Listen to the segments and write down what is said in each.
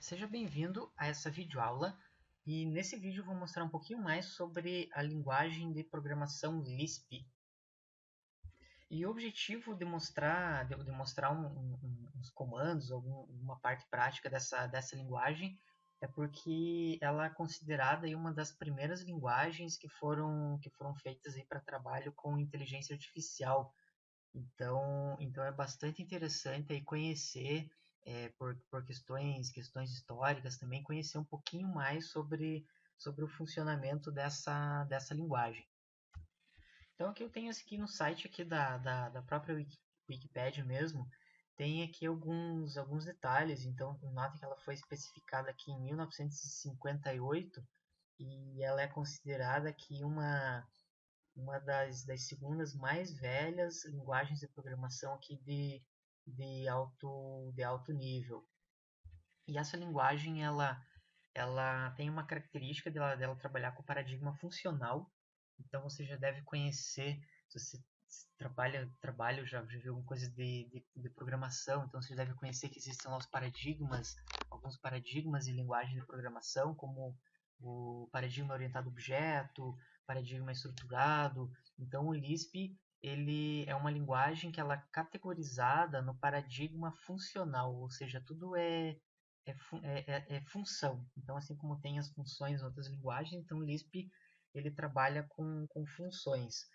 Seja bem-vindo a essa videoaula e nesse vídeo eu vou mostrar um pouquinho mais sobre a linguagem de programação Lisp. E o objetivo de mostrar uns comandos, alguma parte prática dessa linguagem, é porque ela é considerada aí uma das primeiras linguagens que foram feitas para trabalho com inteligência artificial. Então é bastante interessante aí conhecer, por questões históricas também, conhecer um pouquinho mais sobre o funcionamento dessa linguagem. Então aqui eu tenho aqui no site aqui da própria Wikipedia mesmo, tem aqui alguns detalhes. Então nota que ela foi especificada aqui em 1958 e ela é considerada aqui uma das segundas mais velhas linguagens de programação aqui de alto nível. E essa linguagem, ela tem uma característica dela trabalhar com o paradigma funcional. Então você já deve conhecer, se você trabalha já viu alguma coisa de programação, então você já deve conhecer que existem lá alguns paradigmas em linguagem de programação, como o paradigma orientado a objeto, paradigma estruturado. Então o Lisp ele é uma linguagem que ela é categorizada no paradigma funcional, ou seja, tudo é função. Então, assim como tem as funções em outras linguagens, então o Lisp ele trabalha com funções.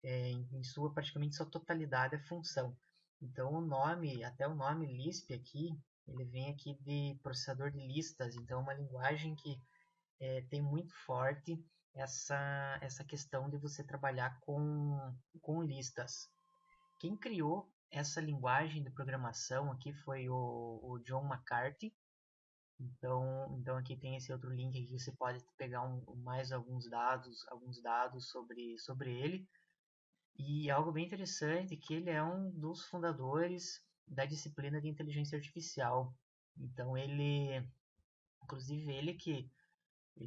Em sua praticamente sua totalidade é função. Então, até o nome Lisp aqui, ele vem aqui de processador de listas. Então, é uma linguagem que tem muito forte essa questão de você trabalhar com listas. Quem criou essa linguagem de programação aqui foi o John McCarthy. Então aqui tem esse outro link aqui que você pode pegar mais alguns dados sobre ele. E algo bem interessante é que ele é um dos fundadores da disciplina de inteligência artificial. Então inclusive ele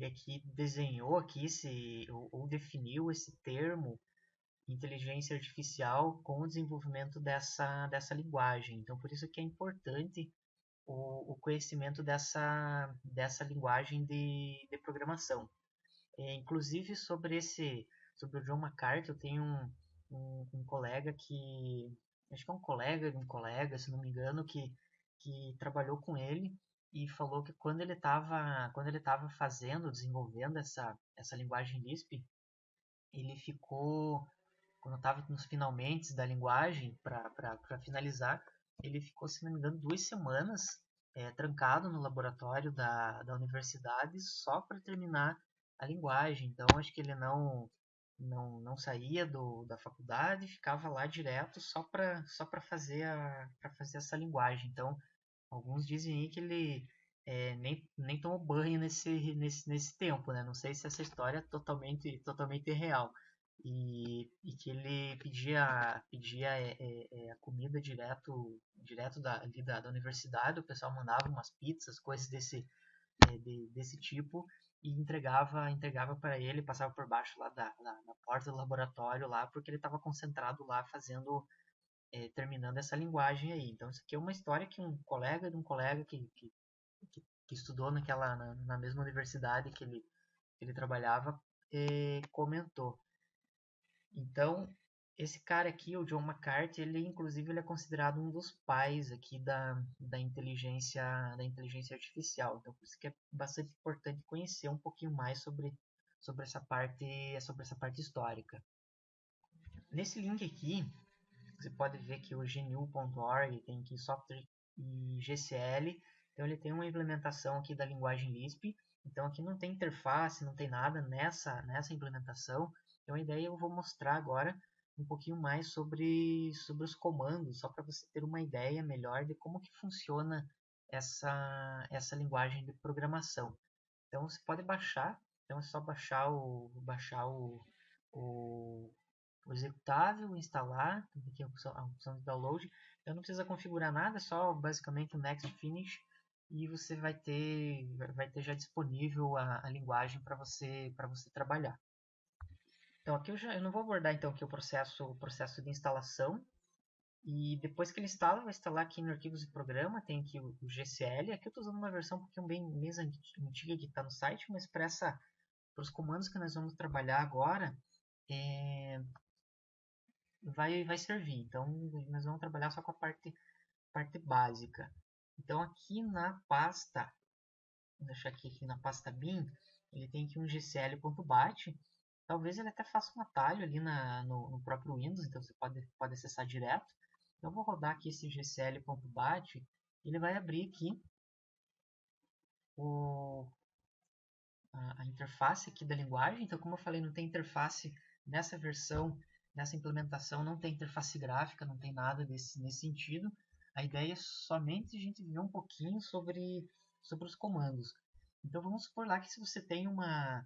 aqui desenhou aqui ou definiu esse termo inteligência artificial com o desenvolvimento dessa linguagem. Então por isso que é importante o conhecimento dessa linguagem de programação. Inclusive sobre o John McCarthy, eu tenho um colega acho que é um colega de um colega, se não me engano, que trabalhou com ele e falou que quando ele estava desenvolvendo essa linguagem Lisp, ele ficou, quando estava nos finalmente da linguagem, para finalizar, ele ficou, se não me engano, 2 semanas trancado no laboratório da universidade só para terminar a linguagem. Então, acho que ele não saía da faculdade, ficava lá direto só para fazer essa linguagem. Então, alguns dizem aí que ele nem tomou banho nesse tempo, né? Não sei se essa história é totalmente real. E que ele pedia a comida direto da universidade. O pessoal mandava umas pizzas, coisas desse tipo, e entregava para ele, passava por baixo lá da porta do laboratório lá, porque ele estava concentrado lá terminando essa linguagem aí. Então isso aqui é uma história que um colega de um colega que estudou na mesma universidade que ele trabalhava, comentou. Então, esse cara aqui, o John McCarthy, ele é considerado um dos pais aqui da inteligência artificial. Então, por isso que é bastante importante conhecer um pouquinho mais sobre essa parte histórica. Nesse link aqui, você pode ver que o gnu.org tem aqui software e GCL. Então, ele tem uma implementação aqui da linguagem Lisp. Então, aqui não tem interface, não tem nada nessa implementação. Então, a ideia eu vou mostrar agora um pouquinho mais sobre os comandos, só para você ter uma ideia melhor de como que funciona essa linguagem de programação. Então, você pode baixar. Então, é só baixar o executável, instalar, aqui a opção de download. Então não precisa configurar nada, é só basicamente o Next Finish e você vai ter já disponível a linguagem para você trabalhar. Então aqui eu não vou abordar então aqui o processo de instalação. E depois que ele instala, vai instalar aqui no arquivos de programa, tem aqui o GCL. Aqui eu estou usando uma versão um pouquinho bem mais antiga que está no site, mas para os comandos que nós vamos trabalhar agora, vai servir. Então, nós vamos trabalhar só com a parte básica. Então, aqui na pasta, vou deixar aqui na pasta bin, ele tem aqui um gcl.bat. Talvez ele até faça um atalho ali no próprio Windows, então você pode acessar direto. Então, eu vou rodar aqui esse gcl.bat, ele vai abrir aqui o, a interface aqui da linguagem. Então, como eu falei, não tem interface nessa versão, nessa implementação, não tem interface gráfica, não tem nada nesse sentido. A ideia é somente a gente ver um pouquinho sobre os comandos. Então, vamos supor lá que se você tem uma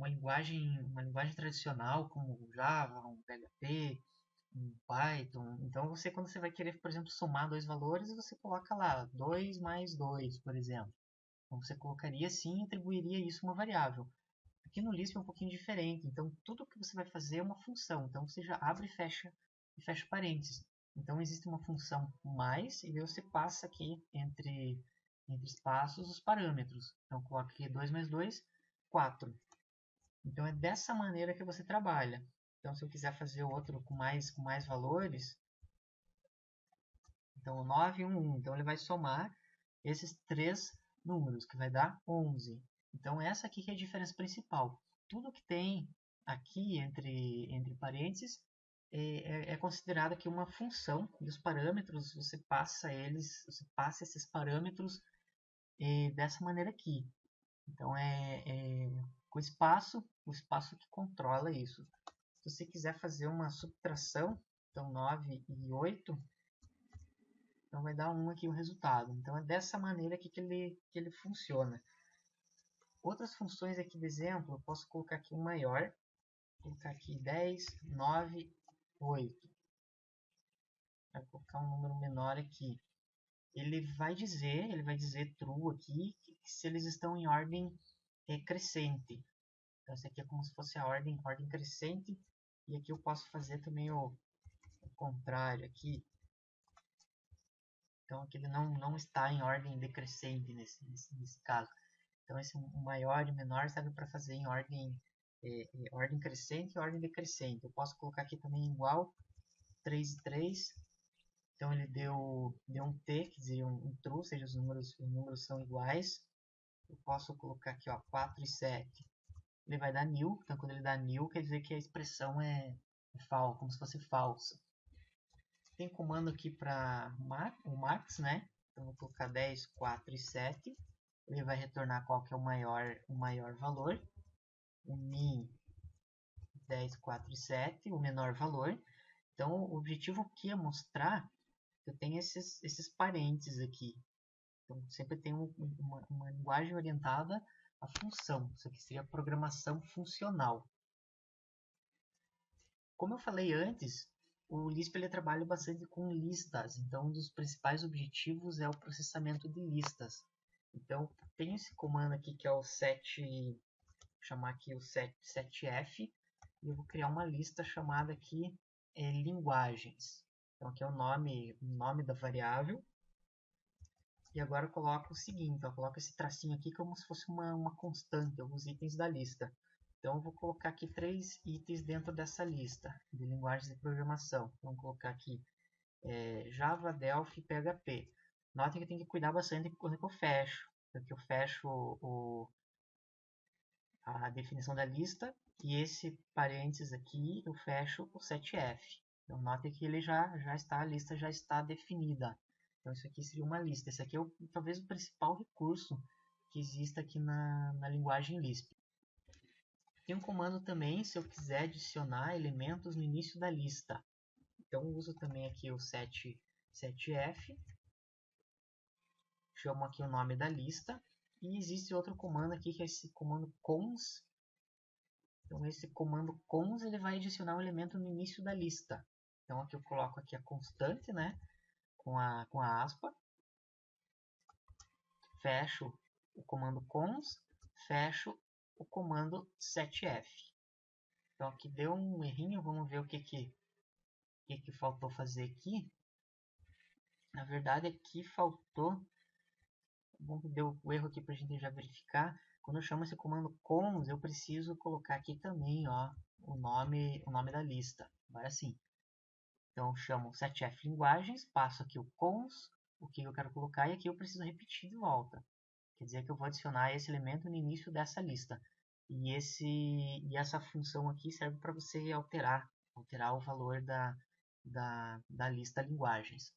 linguagem tradicional, como o Java, um PHP, um Python, então quando você vai querer, por exemplo, somar dois valores, você coloca lá 2 mais 2, por exemplo. Então você colocaria assim e atribuiria isso a uma variável. Aqui no Lisp é um pouquinho diferente, então tudo que você vai fazer é uma função, então você já abre e fecha parênteses. Então existe uma função mais e você passa aqui entre espaços os parâmetros. Então coloca aqui 2 mais 2, 4. Então é dessa maneira que você trabalha. Então se eu quiser fazer outro com mais valores, então 9 e 1, então ele vai somar esses três números, que vai dar 11. Então essa aqui que é a diferença principal. Tudo que tem aqui entre parênteses é considerado aqui uma função, e os parâmetros você passa esses parâmetros dessa maneira aqui. Então é o espaço que controla isso. Se você quiser fazer uma subtração, então 9 e 8, então vai dar 1 aqui o resultado. Então é dessa maneira aqui que ele funciona. Outras funções aqui de exemplo, eu posso colocar aqui um maior, colocar aqui 10, 9, 8. Vai colocar um número menor aqui. Ele vai dizer true aqui, que se eles estão em ordem crescente. Então, essa aqui é como se fosse a ordem crescente. E aqui eu posso fazer também o contrário aqui. Então, aqui ele não está em ordem decrescente nesse caso. Então, esse maior e menor serve para fazer em ordem crescente e ordem decrescente. Eu posso colocar aqui também igual, 3 e 3. Então, ele deu um T, quer dizer, um true, ou seja, os números são iguais. Eu posso colocar aqui, ó, 4 e 7. Ele vai dar nil, então quando ele dá nil, quer dizer que a expressão é falsa, como se fosse falsa. Tem comando aqui para o max, né? Então, vou colocar 10, 4 e 7. Ele vai retornar qual que é o maior valor. O min 10, 4 e 7, o menor valor. Então, o objetivo aqui é mostrar que eu tenho esses parênteses aqui. Então, sempre tem uma linguagem orientada à função. Isso aqui seria programação funcional. Como eu falei antes, o Lisp ele trabalha bastante com listas. Então, um dos principais objetivos é o processamento de listas. Então, tem esse comando aqui que é o set, vou chamar aqui o setf, e eu vou criar uma lista chamada aqui linguagens. Então, aqui é o nome da variável. E agora eu coloco o seguinte, eu coloco esse tracinho aqui como se fosse uma constante, alguns itens da lista. Então eu vou colocar aqui 3 itens dentro dessa lista de linguagens de programação. Vamos colocar aqui Java, Delphi, PHP. Notem que eu tenho que cuidar bastante quando eu fecho, porque eu fecho a definição da lista e esse parênteses aqui eu fecho o setf. Então notem que ele a lista já está definida. Então isso aqui seria uma lista. Esse aqui é talvez o principal recurso que exista aqui na linguagem Lisp. Tem um comando também se eu quiser adicionar elementos no início da lista. Então eu uso também aqui o setf, chamo aqui o nome da lista e existe outro comando aqui que é esse comando cons. Então esse comando cons ele vai adicionar um elemento no início da lista. Então aqui eu coloco aqui a constante, né, com a aspa, fecho o comando cons, fecho o comando setf. Então aqui deu um errinho, vamos ver o que que faltou fazer aqui? Na verdade, aqui faltou... Bom que deu o erro aqui para a gente já verificar. Quando eu chamo esse comando cons, eu preciso colocar aqui também, ó, o nome da lista. Agora sim. Então, eu chamo setf linguagens, passo aqui o cons, o que eu quero colocar, e aqui eu preciso repetir de volta. Quer dizer que eu vou adicionar esse elemento no início dessa lista. E essa função aqui serve para você alterar o valor da lista linguagens.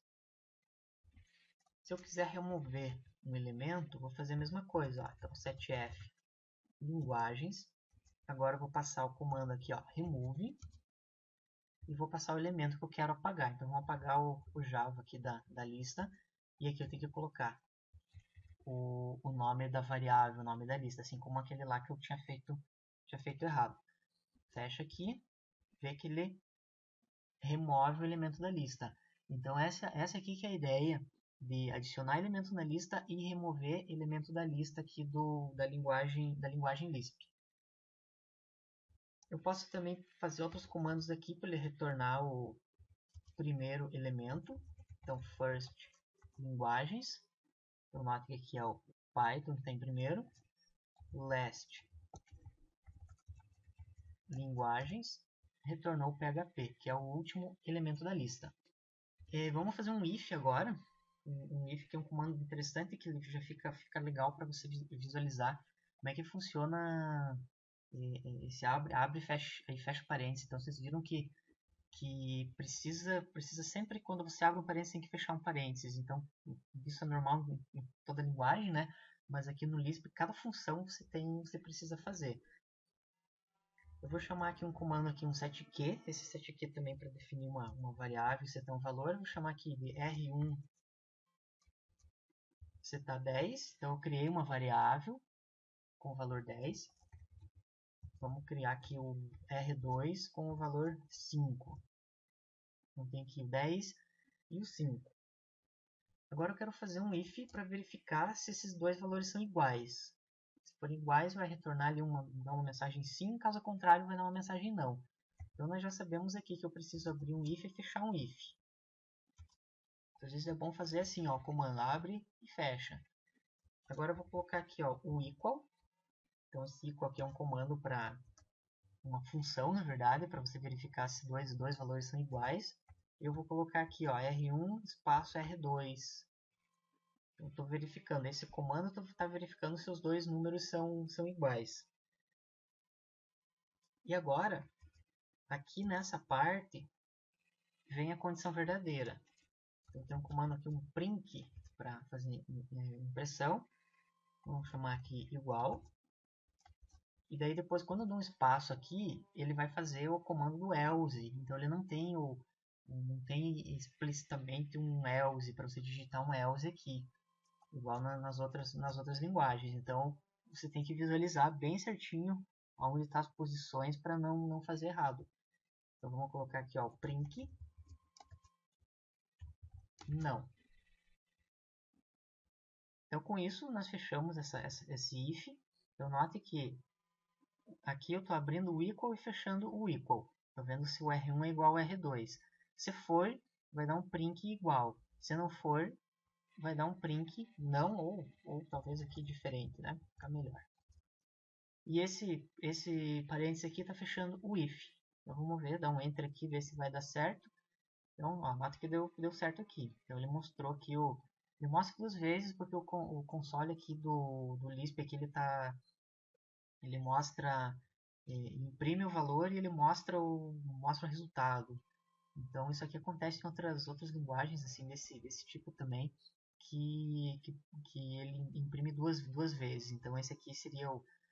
Se eu quiser remover um elemento, vou fazer a mesma coisa. Ó. Então, setf linguagens. Agora eu vou passar o comando aqui, ó, remove. E vou passar o elemento que eu quero apagar. Então, vou apagar o Java aqui da lista. E aqui eu tenho que colocar o nome da variável, o nome da lista. Assim como aquele lá que eu tinha feito errado. Fecha aqui. Vê que ele remove o elemento da lista. Então, essa aqui que é a ideia de adicionar elemento na lista e remover elemento da lista aqui da linguagem Lisp. Eu posso também fazer outros comandos aqui para ele retornar o primeiro elemento. Então, first linguagens. Eu noto que aqui é o Python que está em primeiro. Last linguagens. Retornou o PHP, que é o último elemento da lista. Vamos fazer um if agora. Um if que é um comando interessante que já fica legal para você visualizar como é que funciona esse abre e fecha parênteses. Então vocês viram que precisa sempre, quando você abre um parênteses, tem que fechar um parênteses. Então isso é normal em toda linguagem, né? Mas aqui no Lisp, cada função você precisa fazer. Eu vou chamar aqui um comando aqui, um setq. Esse setq também para definir uma variável e setar um valor. Eu vou chamar aqui de r1 setar 10. Então eu criei uma variável com o valor 10. Vamos criar aqui o R2 com o valor 5. Então tem aqui o 10 e o 5. Agora eu quero fazer um if para verificar se esses dois valores são iguais. Se forem iguais, vai retornar ali dar uma mensagem sim, caso contrário, vai dar uma mensagem não. Então nós já sabemos aqui que eu preciso abrir um if e fechar um if. Então, às vezes é bom fazer assim, ó, comando abre e fecha. Agora eu vou colocar aqui ó, o equal. Então esse equal aqui é um comando para uma função, na verdade, para você verificar se dois valores são iguais. Eu vou colocar aqui ó, R1 espaço R2. Eu estou verificando, esse comando está verificando se os dois números são iguais. E agora, aqui nessa parte, vem a condição verdadeira. Então tem um comando aqui, um print, para fazer impressão. Vamos chamar aqui igual. E daí depois, quando eu dou um espaço aqui, ele vai fazer o comando do else. Então ele não tem explicitamente um else para você digitar um else aqui, igual nas outras linguagens. Então você tem que visualizar bem certinho onde estão as posições para não fazer errado. Então vamos colocar aqui ó, print não. Então com isso nós fechamos esse if. Então note que aqui eu estou abrindo o equal e fechando o equal. Estou vendo se o R1 é igual ao R2. Se for, vai dar um print igual. Se não for, vai dar um print não ou talvez aqui diferente, né? Fica melhor. E esse parênteses aqui está fechando o if. Então vamos ver, dar um enter aqui, ver se vai dar certo. Então, ó, nota que deu certo aqui. Então ele mostrou aqui ele mostra duas vezes porque o console aqui do Lisp aqui ele mostra, imprime o valor e ele mostra o resultado. Então isso aqui acontece em outras linguagens assim desse tipo também, que, que, que ele imprime duas vezes. Então esse aqui seria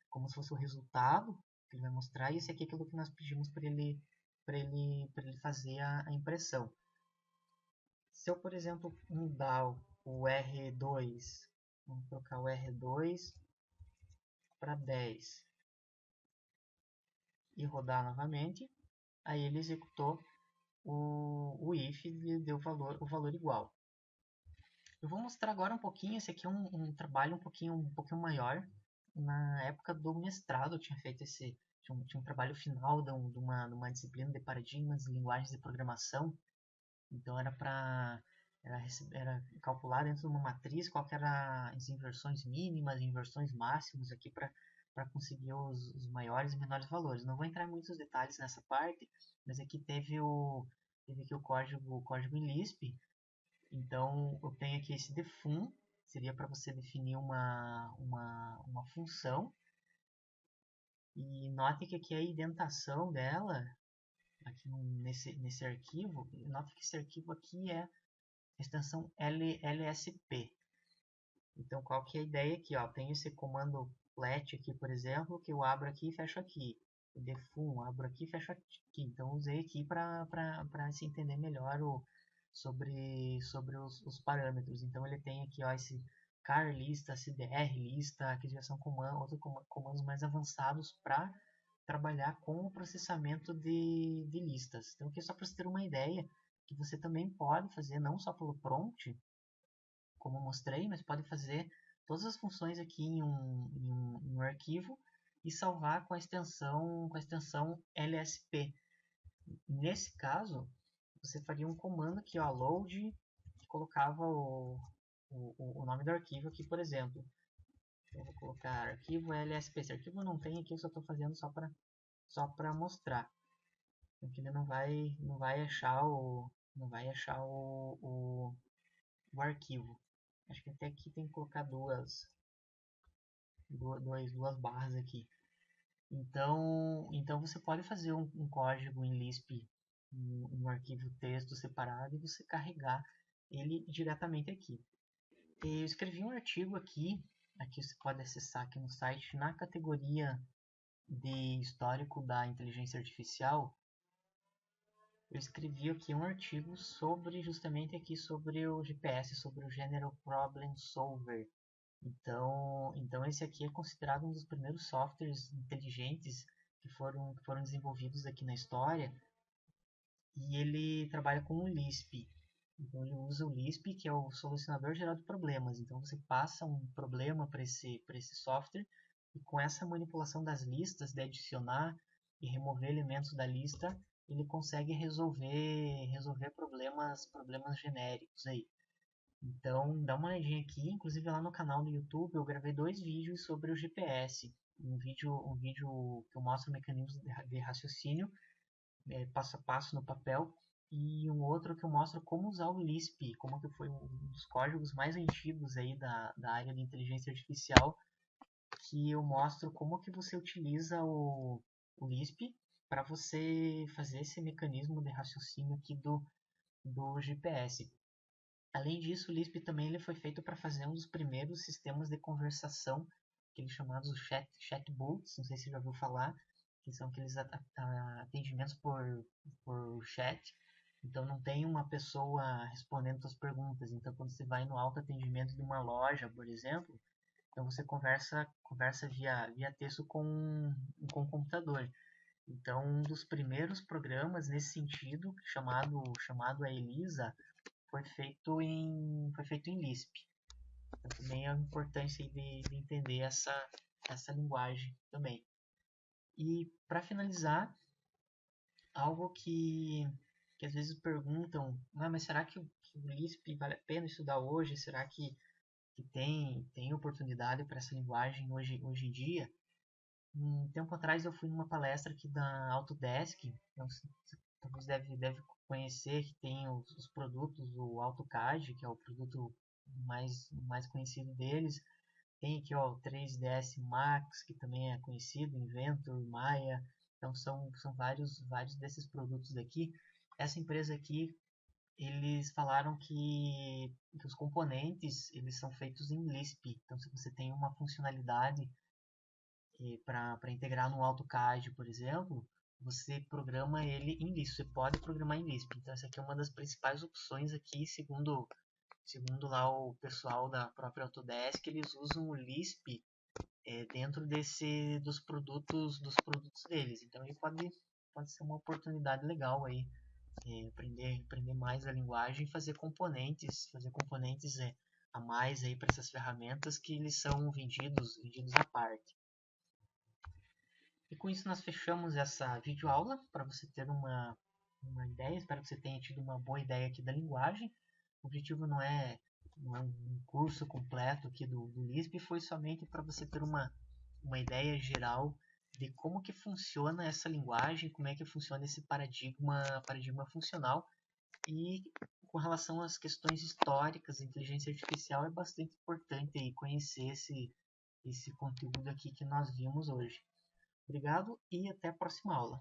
como se fosse o resultado que ele vai mostrar, e esse aqui é aquilo que nós pedimos para ele fazer a impressão. Se eu, por exemplo, mudar o R2, vamos trocar o R2 para 10 e rodar novamente, aí ele executou o if e deu o valor igual. Eu vou mostrar agora um pouquinho, esse aqui é um trabalho um pouquinho maior. Na época do mestrado eu tinha feito tinha um trabalho final de uma disciplina de paradigmas e linguagens de programação. Então era calcular dentro de uma matriz qual que era as inversões mínimas, inversões máximas aqui para conseguir os maiores e menores valores. Não vou entrar em muitos detalhes nessa parte, mas aqui teve aqui o código em Lisp. Então eu tenho aqui esse defun, seria para você definir uma função. E note que aqui a indentação dela, aqui nesse arquivo, note que esse arquivo aqui é a extensão LSP. Então, qual que é a ideia aqui? Ó? Tem esse comando let aqui, por exemplo, que eu abro aqui e fecho aqui. O defun, abro aqui e fecho aqui. Então, usei aqui para se entender melhor sobre os parâmetros. Então, ele tem aqui ó, esse car lista, cdr lista, que já são outros comandos mais avançados para trabalhar com o processamento de listas. Então, aqui é só para você ter uma ideia que você também pode fazer, não só pelo prompt, como eu mostrei, mas pode fazer todas as funções aqui em um arquivo e salvar com a extensão LSP. Nesse caso, você faria um comando aqui, ó, load, que colocava o nome do arquivo aqui, por exemplo. Eu vou colocar arquivo LSP. Esse arquivo não tem aqui, eu só estou fazendo só para mostrar. Porque ele não vai achar o arquivo. Acho que até aqui tem que colocar duas barras aqui. Então você pode fazer um código em Lisp, um arquivo texto separado e você carregar ele diretamente aqui. Eu escrevi um artigo aqui você pode acessar aqui no site, na categoria de histórico da inteligência artificial. Eu escrevi aqui um artigo justamente aqui sobre o GPS, sobre o General Problem Solver. Então esse aqui é considerado um dos primeiros softwares inteligentes que foram desenvolvidos aqui na história, e ele trabalha com o Lisp. Então ele usa o Lisp, que é o solucionador geral de problemas. Então você passa um problema para esse software, e com essa manipulação das listas, de adicionar e remover elementos da lista, ele consegue resolver problemas genéricos aí. Então, dá uma olhadinha aqui, inclusive lá no canal do YouTube eu gravei 2 vídeos sobre o GPS. Um vídeo que eu mostro mecanismos de raciocínio, passo a passo no papel, e um outro que eu mostro como usar o Lisp, como que foi um dos códigos mais antigos aí da área de inteligência artificial, que eu mostro como que você utiliza o Lisp para você fazer esse mecanismo de raciocínio aqui do GPS. Além disso, o Lisp também ele foi feito para fazer um dos primeiros sistemas de conversação, aqueles chamados chatbots, não sei se você já ouviu falar, que são aqueles atendimentos por chat. Então não tem uma pessoa respondendo as perguntas. Então quando você vai no autoatendimento de uma loja, por exemplo, então você conversa via texto com o computador. Então um dos primeiros programas nesse sentido, chamado a Elisa, foi feito em Lisp. Então, também é a importância de entender essa linguagem também. E para finalizar, algo que às vezes perguntam, mas será que o Lisp vale a pena estudar hoje? Será que tem oportunidade para essa linguagem hoje em dia? Um tempo atrás eu fui numa palestra aqui da Autodesk, então, você talvez deve conhecer que tem os produtos, o AutoCAD, que é o produto mais conhecido deles. Tem aqui ó, o 3ds Max, que também é conhecido, Inventor, Maya. Então são vários desses produtos daqui. Essa empresa aqui, eles falaram que os componentes eles são feitos em Lisp. Então se você tem uma funcionalidade para integrar no AutoCAD, por exemplo, você programa ele em Lisp. Você pode programar em Lisp. Então essa aqui é uma das principais opções aqui, segundo lá o pessoal da própria Autodesk, eles usam o Lisp dentro dos produtos deles. Então ele pode ser uma oportunidade legal aí, aprender mais a linguagem e fazer componentes a mais aí para essas ferramentas que eles são vendidos à parte. E com isso nós fechamos essa videoaula para você ter uma uma ideia. Espero que você tenha tido uma boa ideia aqui da linguagem. O objetivo não é um curso completo aqui do Lisp, foi somente para você ter uma ideia geral de como que funciona essa linguagem, como é que funciona esse paradigma funcional. E com relação às questões históricas, a inteligência artificial é bastante importante aí conhecer esse conteúdo aqui que nós vimos hoje. Obrigado e até a próxima aula.